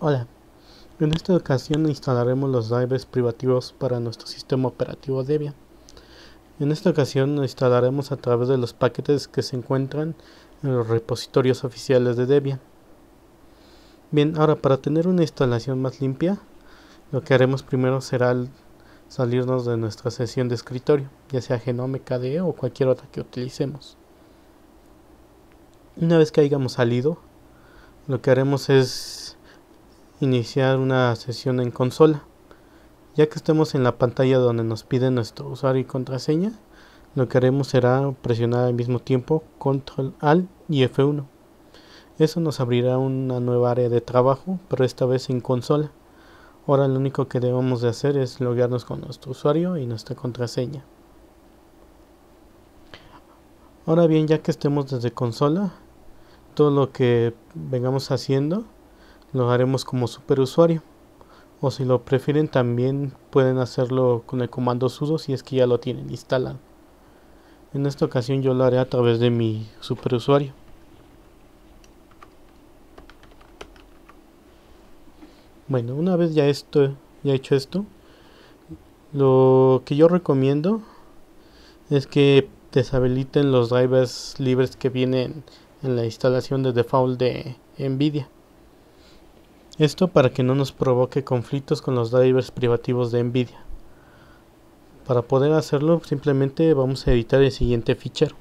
Hola, en esta ocasión instalaremos los drivers privativos para nuestro sistema operativo Debian. En esta ocasión lo instalaremos a través de los paquetes que se encuentran en los repositorios oficiales de Debian. Bien, ahora para tener una instalación más limpia, lo que haremos primero será salirnos de nuestra sesión de escritorio, ya sea Genome, KDE o cualquier otra que utilicemos. Una vez que hayamos salido, lo que haremos es iniciar una sesión en consola. Ya que estemos en la pantalla donde nos pide nuestro usuario y contraseña, lo que haremos será presionar al mismo tiempo Control Alt y F1. Eso nos abrirá una nueva área de trabajo, pero esta vez en consola. Ahora lo único que debemos de hacer es loguearnos con nuestro usuario y nuestra contraseña. Ahora bien, ya que estemos desde consola, todo lo que vengamos haciendo lo haremos como superusuario. O si lo prefieren también pueden hacerlo con el comando sudo si es que ya lo tienen instalado. En esta ocasión yo lo haré a través de mi superusuario. Bueno, una vez ya hecho esto, lo que yo recomiendo es que deshabiliten los drivers libres que vienen en la instalación de default de Nvidia. Esto para que no nos provoque conflictos con los drivers privativos de Nvidia. Para poder hacerlo simplemente vamos a editar el siguiente fichero.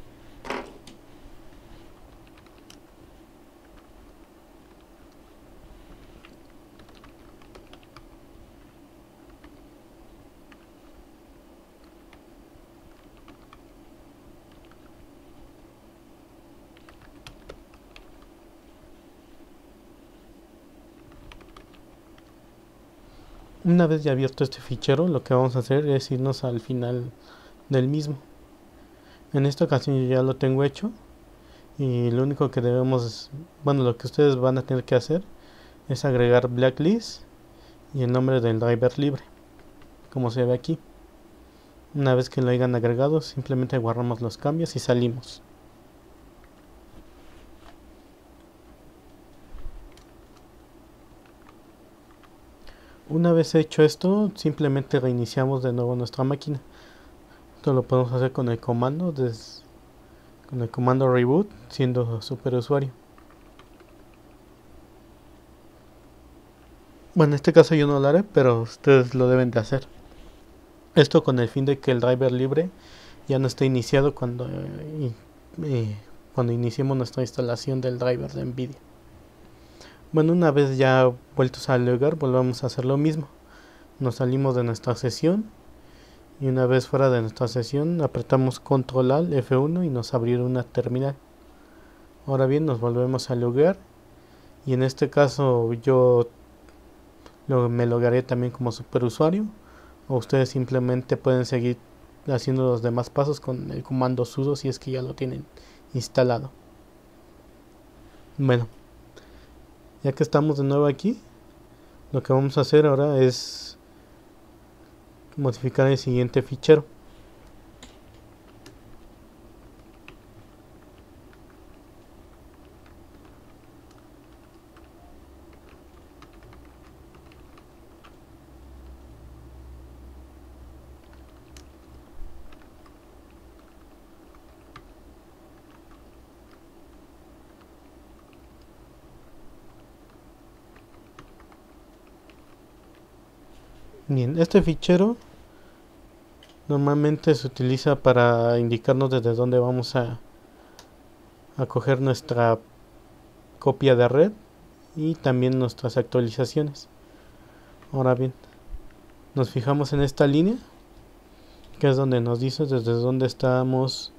Una vez ya abierto este fichero, lo que vamos a hacer es irnos al final del mismo. En esta ocasión yo ya lo tengo hecho y lo único que lo que ustedes van a tener que hacer es agregar blacklist y el nombre del driver libre, como se ve aquí. Una vez que lo hayan agregado, simplemente guardamos los cambios y salimos. Una vez hecho esto, simplemente reiniciamos de nuevo nuestra máquina. Esto lo podemos hacer con el comando reboot siendo superusuario. Bueno, en este caso yo no lo haré, pero ustedes lo deben de hacer. Esto con el fin de que el driver libre ya no esté iniciado cuando iniciemos nuestra instalación del driver de Nvidia. Bueno, una vez ya vueltos al lugar, volvamos a hacer lo mismo. Nos salimos de nuestra sesión y una vez fuera de nuestra sesión apretamos Control Alt F1 y nos abrirá una terminal. Ahora bien, nos volvemos al lugar y en este caso me logaré también como superusuario, o ustedes simplemente pueden seguir haciendo los demás pasos con el comando sudo si es que ya lo tienen instalado. Bueno, ya que estamos de nuevo aquí, lo que vamos a hacer ahora es modificar el siguiente fichero. Bien, este fichero normalmente se utiliza para indicarnos desde dónde vamos a coger nuestra copia de red y también nuestras actualizaciones. Ahora bien, nos fijamos en esta línea, que es donde nos dice desde dónde estamos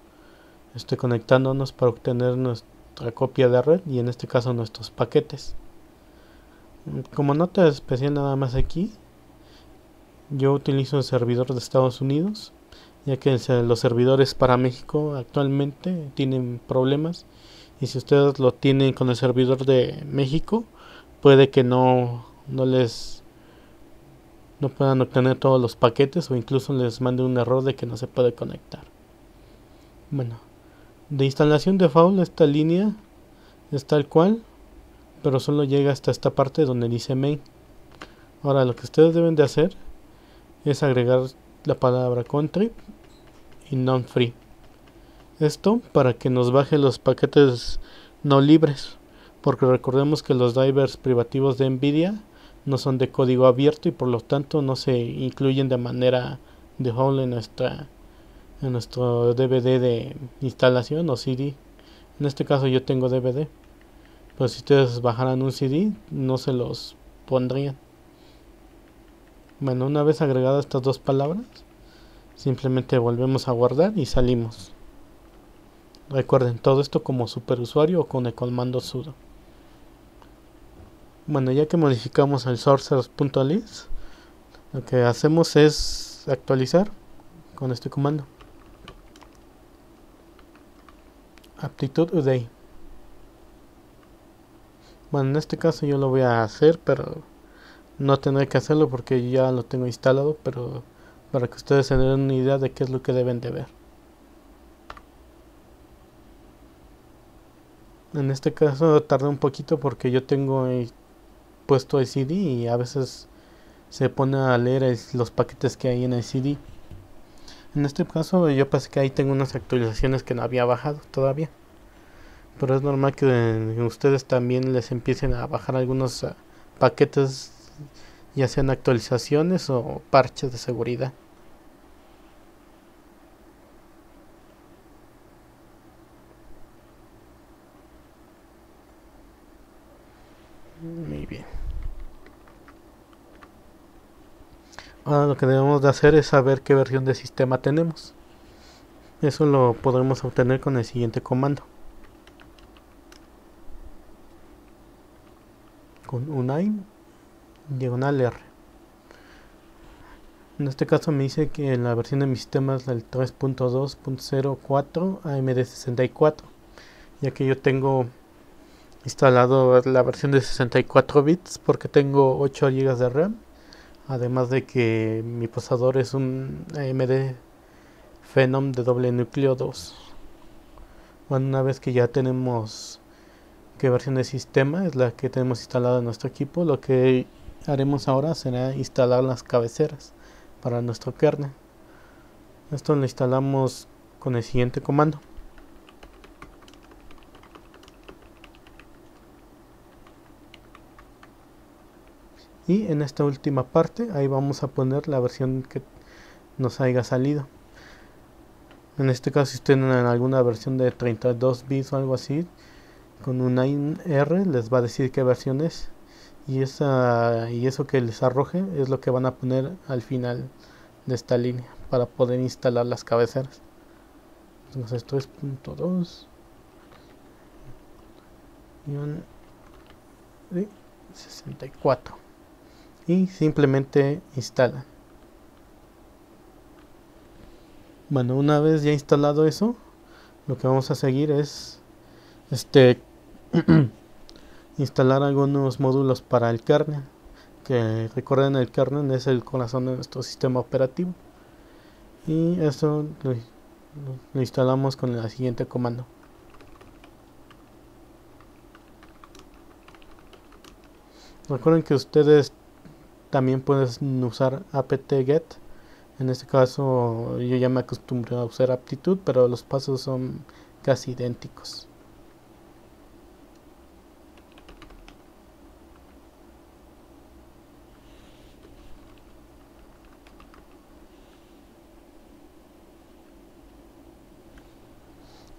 conectándonos para obtener nuestra copia de red y en este caso nuestros paquetes. Como nota especial nada más aquí, yo utilizo el servidor de Estados Unidos, ya que los servidores para México actualmente tienen problemas y si ustedes lo tienen con el servidor de México, puede que no puedan obtener todos los paquetes o incluso les mande un error de que no se puede conectar. Bueno, de instalación default esta línea es tal cual, pero solo llega hasta esta parte donde dice main. Ahora lo que ustedes deben de hacer es agregar la palabra country y non-free. Esto para que nos baje los paquetes no libres, porque recordemos que los drivers privativos de NVIDIA no son de código abierto y por lo tanto no se incluyen de manera default en nuestro DVD de instalación o CD. En este caso yo tengo DVD, pero si ustedes bajaran un CD no se los pondrían. Bueno, una vez agregadas estas dos palabras, simplemente volvemos a guardar y salimos. Recuerden, todo esto como superusuario o con el comando sudo. Bueno, ya que modificamos el sources.list, lo que hacemos es actualizar con este comando. Aptitud UDI. Bueno, en este caso yo lo voy a hacer, pero no tendré que hacerlo porque ya lo tengo instalado, pero para que ustedes se den una idea de qué es lo que deben de ver. En este caso tardé un poquito porque yo tengo puesto el CD y a veces se pone a leer los paquetes que hay en el CD. En este caso yo pensé que ahí tengo unas actualizaciones que no había bajado todavía, pero es normal que ustedes también les empiecen a bajar algunos paquetes, ya sean actualizaciones o parches de seguridad. Muy bien. Ahora lo que debemos de hacer es saber qué versión de sistema tenemos. Eso lo podremos obtener con el siguiente comando. Con uname /R. En este caso me dice que la versión de mi sistema es el 3.2.04 AMD64, ya que yo tengo instalado la versión de 64 bits porque tengo 8 GB de RAM, además de que mi procesador es un AMD Phenom de doble núcleo 2. Bueno, una vez que ya tenemos qué versión de sistema es la que tenemos instalada en nuestro equipo, lo que haremos ahora será instalar las cabeceras para nuestro kernel. Esto lo instalamos con el siguiente comando. Y en esta última parte ahí vamos a poner la versión que nos haya salido. En este caso, si tienen alguna versión de 32 bits o algo así, con un R les va a decir qué versión es. Y eso que les arroje es lo que van a poner al final de esta línea para poder instalar las cabeceras. Entonces 3.2 y 64 y simplemente instalan. Bueno, una vez ya instalado eso, lo que vamos a seguir es instalar algunos módulos para el kernel, que recuerden, el kernel es el corazón de nuestro sistema operativo, y eso lo instalamos con el siguiente comando. Recuerden que ustedes también pueden usar apt-get. En este caso yo ya me acostumbré a usar aptitud, pero los pasos son casi idénticos.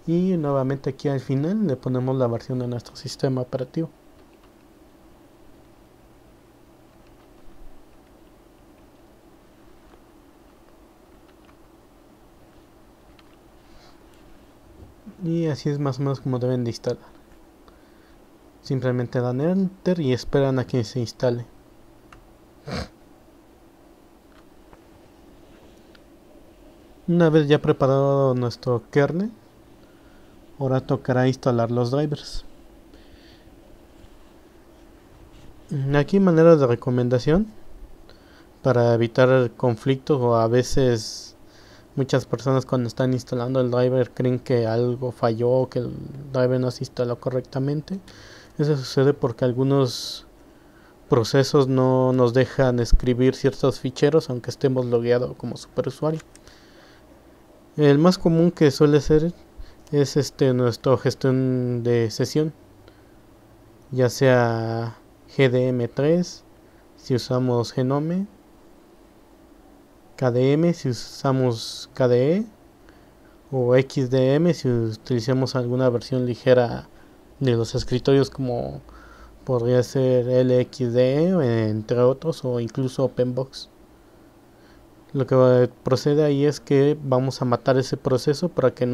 Y nuevamente aquí al final le ponemos la versión de nuestro sistema operativo. Y así es más o menos como deben de instalar. Simplemente dan enter y esperan a que se instale. Una vez ya preparado nuestro kernel, ahora tocará instalar los drivers. Aquí manera de recomendación para evitar conflictos, o a veces muchas personas cuando están instalando el driver creen que algo falló o que el driver no se instaló correctamente. Eso sucede porque algunos procesos no nos dejan escribir ciertos ficheros aunque estemos logueados como superusuario. El más común que suele ser es nuestra gestión de sesión, ya sea GDM3 si usamos Genome, KDM si usamos KDE o XDM si utilizamos alguna versión ligera de los escritorios como podría ser LXDE entre otros, o incluso OpenBox. Lo que procede ahí es que vamos a matar ese proceso para que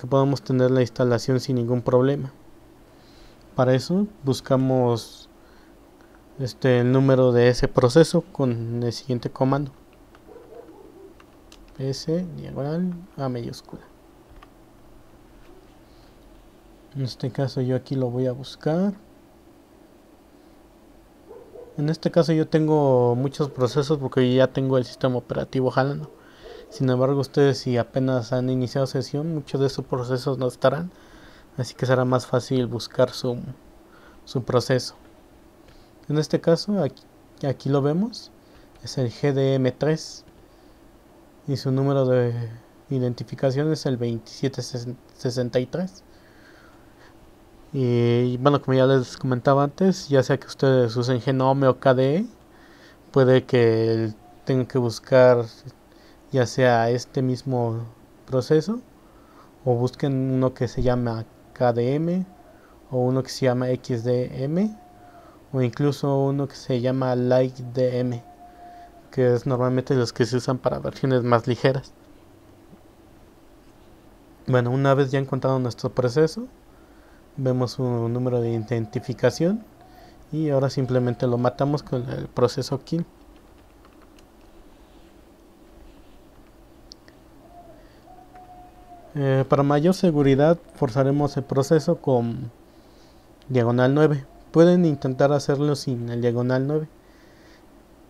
podamos tener la instalación sin ningún problema. Para eso buscamos el número de ese proceso con el siguiente comando: s diagonal a mayúscula. En este caso yo aquí lo voy a buscar. En este caso yo tengo muchos procesos porque ya tengo el sistema operativo jalando. Sin embargo, ustedes, si apenas han iniciado sesión, muchos de esos procesos no estarán, así que será más fácil buscar su proceso. En este caso aquí lo vemos, es el GDM3 y su número de identificación es el 2763. Y bueno, como ya les comentaba antes, ya sea que ustedes usen Genome o KDE, puede que tengan que buscar ya sea este mismo proceso o busquen uno que se llama KDM o uno que se llama XDM o incluso uno que se llama LightDM, que es normalmente los que se usan para versiones más ligeras. Bueno, una vez ya encontrado nuestro proceso, vemos un número de identificación y ahora simplemente lo matamos con el proceso kill. Para mayor seguridad forzaremos el proceso con diagonal 9. Pueden intentar hacerlo sin el diagonal 9.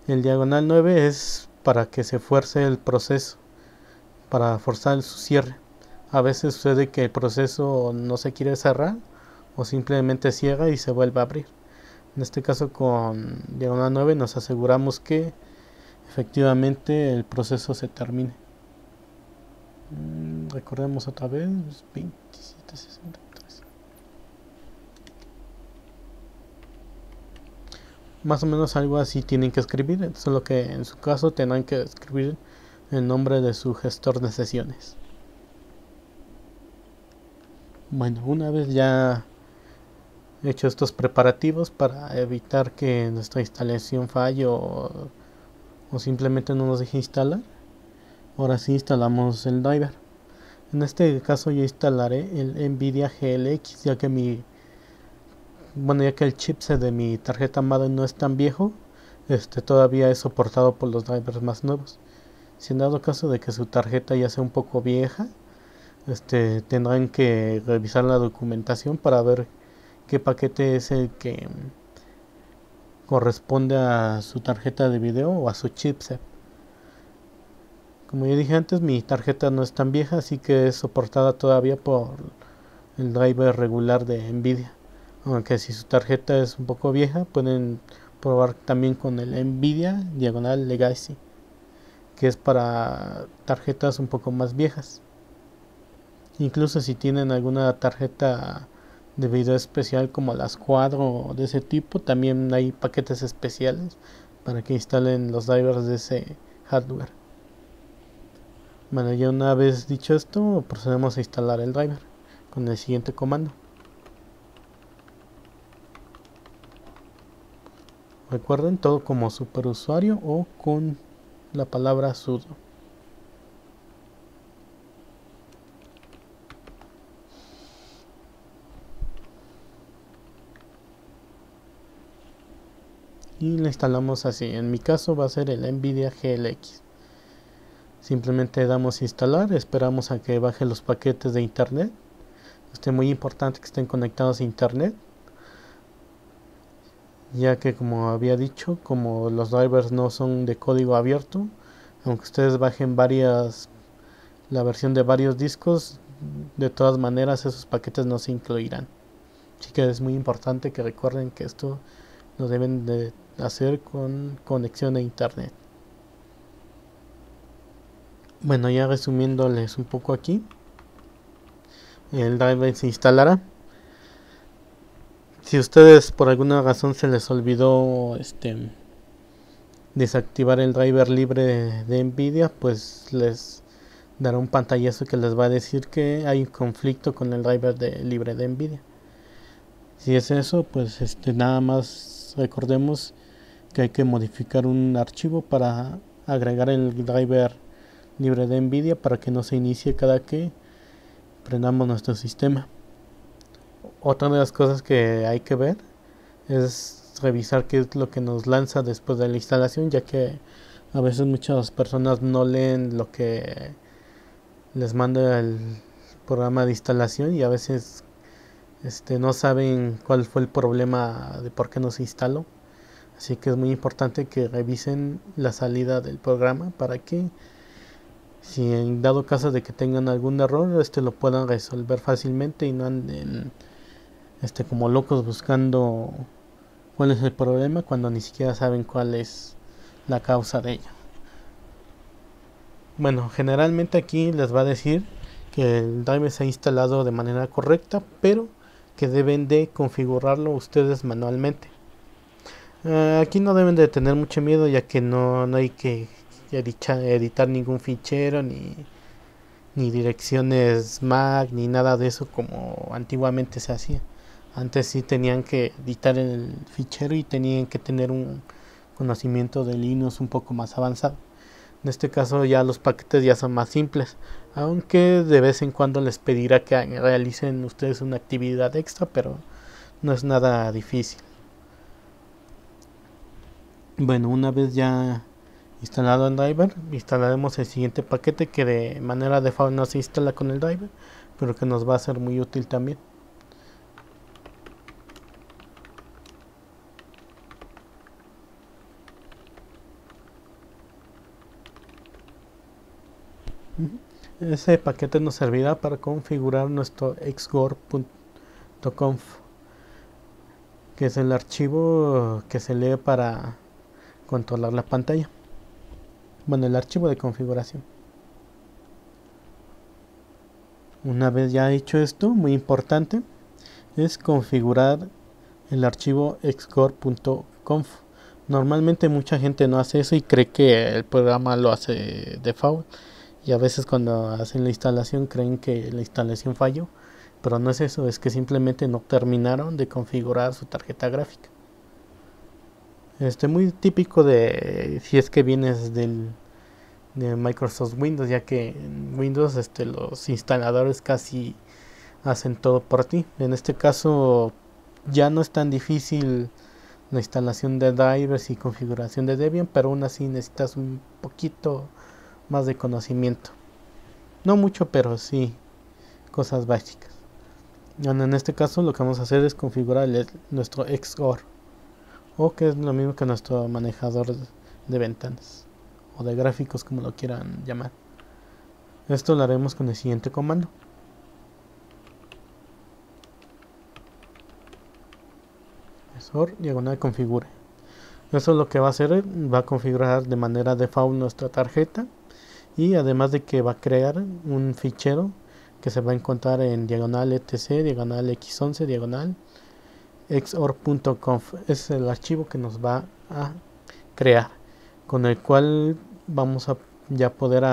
El diagonal 9 es para que se fuerce el proceso, para forzar su cierre. A veces sucede que el proceso no se quiere cerrar o simplemente cierra y se vuelve a abrir. En este caso con diagonal 9 nos aseguramos que efectivamente el proceso se termine. Recordemos otra vez, 2763. Más o menos algo así tienen que escribir, solo que en su caso tendrán que escribir el nombre de su gestor de sesiones. Bueno, una vez ya hecho estos preparativos para evitar que nuestra instalación falle o simplemente no nos deje instalar, ahora sí instalamos el driver. En este caso yo instalaré el Nvidia GLX, ya que el chipset de mi tarjeta madre no es tan viejo, todavía es soportado por los drivers más nuevos. Si en dado caso de que su tarjeta ya sea un poco vieja, tendrán que revisar la documentación para ver qué paquete es el que corresponde a su tarjeta de video o a su chipset. Como ya dije antes, mi tarjeta no es tan vieja, así que es soportada todavía por el driver regular de Nvidia. Aunque si su tarjeta es un poco vieja, pueden probar también con el Nvidia diagonal Legacy, que es para tarjetas un poco más viejas. Incluso si tienen alguna tarjeta de video especial como las Quadro o de ese tipo, también hay paquetes especiales para que instalen los drivers de ese hardware. Bueno, ya una vez dicho esto, procedemos a instalar el driver con el siguiente comando. Recuerden, todo como superusuario o con la palabra sudo. Y la instalamos así. En mi caso va a ser el Nvidia GLX. Simplemente damos instalar, esperamos a que baje los paquetes de internet. Es muy importante que estén conectados a internet, ya que como había dicho, como los drivers no son de código abierto, aunque ustedes bajen la versión de varios discos, de todas maneras esos paquetes no se incluirán. Así que es muy importante que recuerden que esto lo deben de hacer con conexión a internet. Bueno, ya resumiéndoles un poco aquí, el driver se instalará. Si ustedes por alguna razón se les olvidó desactivar el driver libre de Nvidia, pues les dará un pantallazo que les va a decir que hay un conflicto con el driver libre de Nvidia. Si es eso, pues nada más recordemos que hay que modificar un archivo para agregar el driver libre de Nvidia para que no se inicie cada que prendamos nuestro sistema. Otra de las cosas que hay que ver es revisar qué es lo que nos lanza después de la instalación, ya que a veces muchas personas no leen lo que les manda el programa de instalación y a veces no saben cuál fue el problema de por qué no se instaló. Así que es muy importante que revisen la salida del programa para que, si en dado caso de que tengan algún error, lo puedan resolver fácilmente y no anden como locos buscando cuál es el problema cuando ni siquiera saben cuál es la causa de ello. Bueno, generalmente aquí les va a decir que el driver se ha instalado de manera correcta, pero que deben de configurarlo ustedes manualmente. Aquí no deben de tener mucho miedo, ya que no hay que editar ningún fichero ni direcciones MAC ni nada de eso como antiguamente se hacía. Antes sí tenían que editar el fichero y tenían que tener un conocimiento de Linux un poco más avanzado. En este caso ya los paquetes ya son más simples, aunque de vez en cuando les pedirá que realicen ustedes una actividad extra, pero no es nada difícil. Bueno, una vez ya instalado el driver, instalaremos el siguiente paquete que de manera default no se instala con el driver, pero que nos va a ser muy útil también. Ese paquete nos servirá para configurar nuestro xgor.conf, que es el archivo que se lee para controlar la pantalla. Bueno, el archivo de configuración. Una vez ya hecho esto, muy importante, es configurar el archivo xgor.conf. Normalmente mucha gente no hace eso y cree que el programa lo hace default. Y a veces cuando hacen la instalación creen que la instalación falló, pero no es eso, es que simplemente no terminaron de configurar su tarjeta gráfica. Muy típico de si es que vienes de Microsoft Windows, ya que en Windows los instaladores casi hacen todo por ti. En este caso ya no es tan difícil la instalación de drivers y configuración de Debian, pero aún así necesitas un poquito más de conocimiento. No mucho, pero sí cosas básicas. Bueno, en este caso lo que vamos a hacer es configurar nuestro Xor, o que es lo mismo que nuestro manejador de ventanas o de gráficos, como lo quieran llamar. Esto lo haremos con el siguiente comando: Xor diagonal configure. Eso lo que va a hacer, va a configurar de manera default nuestra tarjeta, y además de que va a crear un fichero que se va a encontrar en diagonal etc diagonal x11 diagonal xor.conf. Es el archivo que nos va a crear, con el cual vamos a ya poder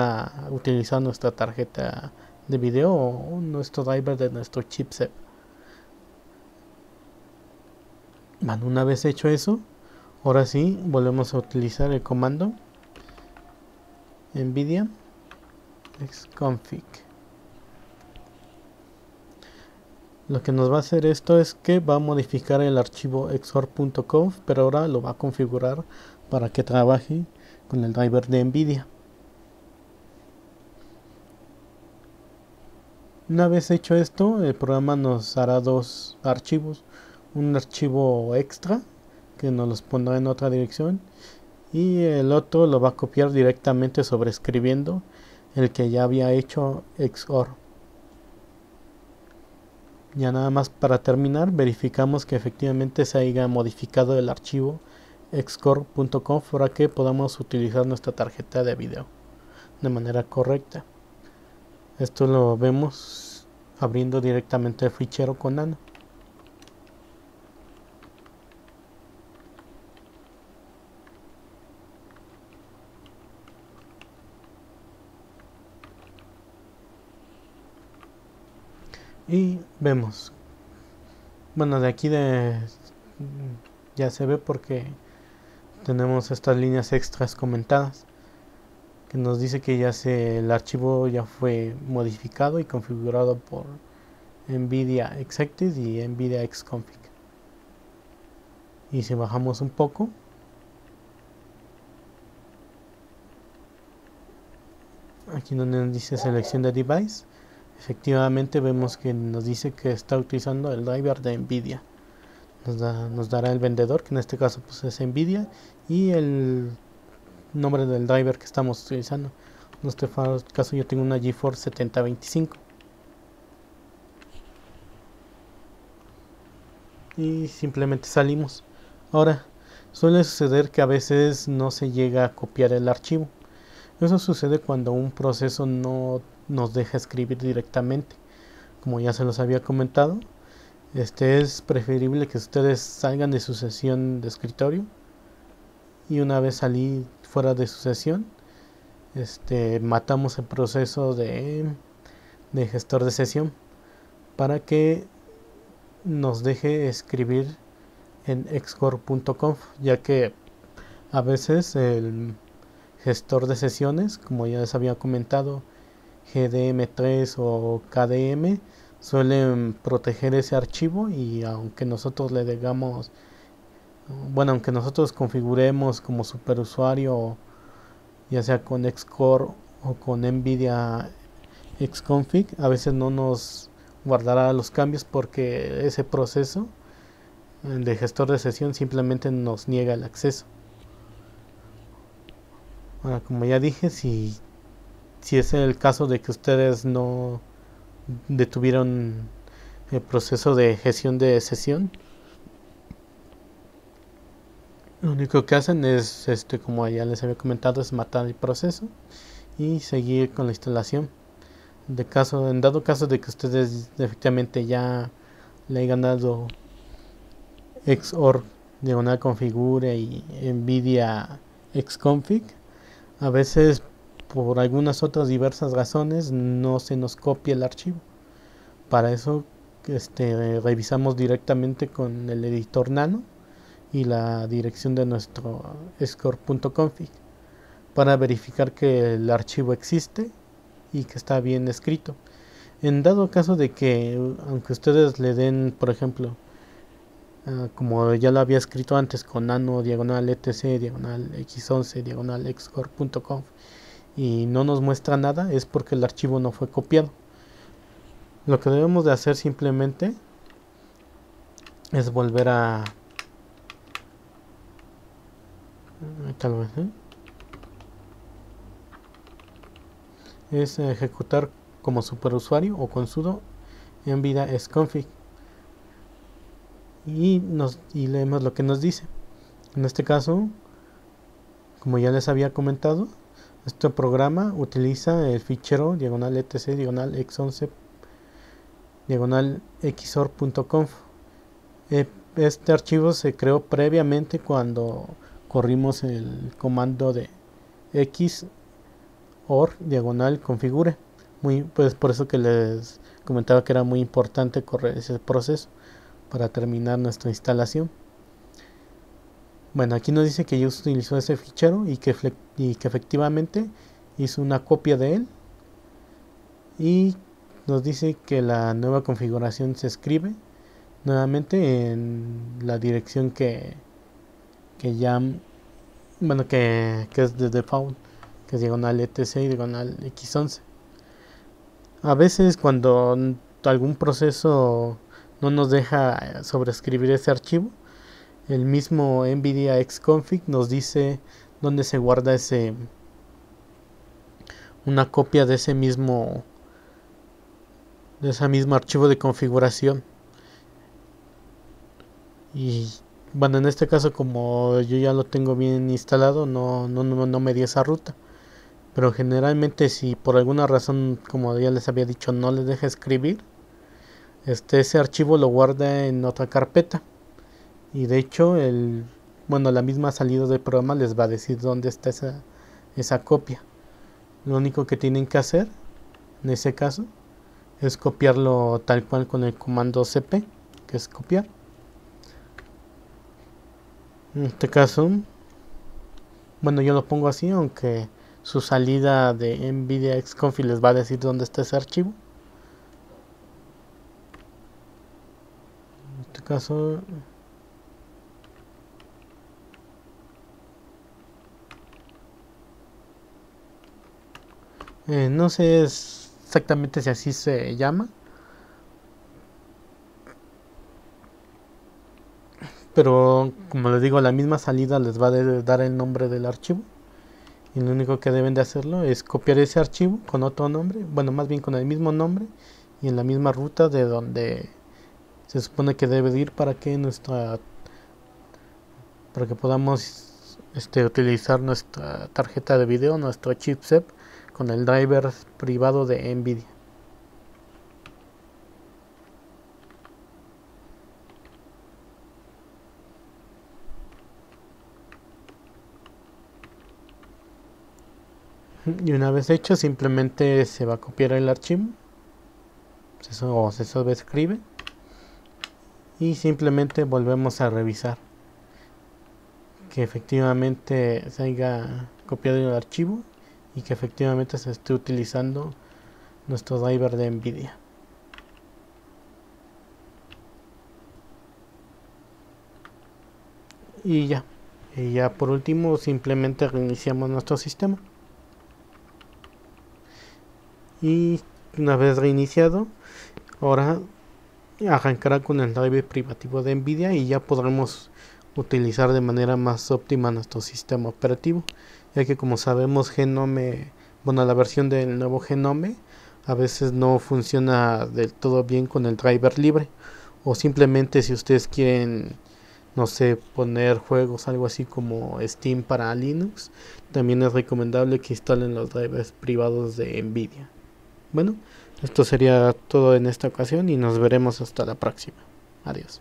utilizar nuestra tarjeta de video o nuestro driver de nuestro chipset. Bueno, una vez hecho eso, ahora sí volvemos a utilizar el comando nvidia xconfig. Lo que nos va a hacer esto es que va a modificar el archivo xor.conf, pero ahora lo va a configurar para que trabaje con el driver de Nvidia. Una vez hecho esto, el programa nos hará dos archivos: un archivo extra que nos los pondrá en otra dirección, y el otro lo va a copiar directamente sobreescribiendo el que ya había hecho xor. Ya nada más para terminar, verificamos que efectivamente se haya modificado el archivo xcore.conf para que podamos utilizar nuestra tarjeta de video de manera correcta. Esto lo vemos abriendo directamente el fichero con Nano. Y vemos, bueno, de aquí ya se ve porque tenemos estas líneas extras comentadas que nos dice que el archivo ya fue modificado y configurado por NVIDIA Exected y NVIDIA Xconfig. Y si bajamos un poco, aquí donde nos dice selección de device, efectivamente vemos que nos dice que está utilizando el driver de NVIDIA. Nos dará el vendedor, que en este caso pues es NVIDIA, y el nombre del driver que estamos utilizando. En este caso yo tengo una GeForce 7025. Y simplemente salimos. Ahora, suele suceder que a veces no se llega a copiar el archivo. Eso sucede cuando un proceso no nos deja escribir directamente. Como ya se los había comentado, es preferible que ustedes salgan de su sesión de escritorio y una vez salí fuera de su sesión, matamos el proceso de gestor de sesión para que nos deje escribir en xcore.conf, ya que a veces el gestor de sesiones, como ya les había comentado, GDM3 o KDM, suelen proteger ese archivo, y aunque nosotros le digamos, bueno, aunque nosotros configuremos como superusuario, ya sea con Xcore o con NVIDIA Xconfig, a veces no nos guardará los cambios porque ese proceso de gestor de sesión simplemente nos niega el acceso. Ahora, como ya dije, si es el caso de que ustedes no detuvieron el proceso de gestión de sesión, lo único que hacen es, como ya les había comentado, es matar el proceso y seguir con la instalación. En dado caso de que ustedes efectivamente ya le hayan dado Xor diagonal configure y NVIDIA Xconfig, a veces por algunas otras diversas razones no se nos copia el archivo. Para eso revisamos directamente con el editor Nano y la dirección de nuestro xcore.config para verificar que el archivo existe y que está bien escrito. En dado caso de que, aunque ustedes le den, por ejemplo, como ya lo había escrito antes con nano diagonal etc diagonal x11 diagonal xcore.conf, y no nos muestra nada, es porque el archivo no fue copiado. Lo que debemos de hacer simplemente es volver a tal vez es ejecutar como superusuario o con sudo NVIDIA Xconfig y leemos lo que nos dice. En este caso, como ya les había comentado, este programa utiliza el fichero diagonal etc diagonal x11 diagonal xor.conf. Este archivo se creó previamente cuando corrimos el comando de xor diagonal configure. Pues por eso que les comentaba que era muy importante correr ese proceso para terminar nuestra instalación. Bueno, aquí nos dice que ya utilizó ese fichero y que efectivamente hizo una copia de él, y nos dice que la nueva configuración se escribe nuevamente en la dirección que ya, bueno, que es de default, que es diagonal etc y diagonal x11. A veces cuando algún proceso no nos deja sobreescribir ese archivo, el mismo NVIDIA Xconfig nos dice dónde se guarda una copia de ese mismo de ese mismo archivo de configuración. Y bueno, en este caso, como yo ya lo tengo bien instalado, no me dio esa ruta. Pero generalmente, si por alguna razón, como ya les había dicho, no les deja escribir, ese archivo lo guarda en otra carpeta. Y de hecho, bueno, la misma salida del programa les va a decir dónde está esa copia. Lo único que tienen que hacer, en ese caso, es copiarlo tal cual con el comando cp, que es copiar. En este caso, bueno, yo lo pongo así, aunque su salida de NVIDIA Xconfig les va a decir dónde está ese archivo. En este caso, no sé exactamente si así se llama, pero como les digo, la misma salida les va a dar el nombre del archivo. Y lo único que deben de hacerlo es copiar ese archivo con otro nombre, bueno, más bien con el mismo nombre y en la misma ruta de donde se supone que debe de ir para que podamos utilizar nuestra tarjeta de video, nuestro chipset con el driver privado de NVIDIA. Y una vez hecho, simplemente se va a copiar el archivo, se sobrescribe y simplemente volvemos a revisar que efectivamente se haya copiado el archivo y que efectivamente se esté utilizando nuestro driver de NVIDIA. Y ya por último simplemente reiniciamos nuestro sistema. Y una vez reiniciado, ahora arrancará con el driver privativo de NVIDIA y ya podremos utilizar de manera más óptima nuestro sistema operativo, ya que como sabemos Genome, bueno, la versión del nuevo Genome a veces no funciona del todo bien con el driver libre, o simplemente si ustedes quieren, no sé, poner juegos, algo así como Steam para Linux, también es recomendable que instalen los drivers privados de NVIDIA. Bueno, esto sería todo en esta ocasión y nos veremos hasta la próxima. Adiós.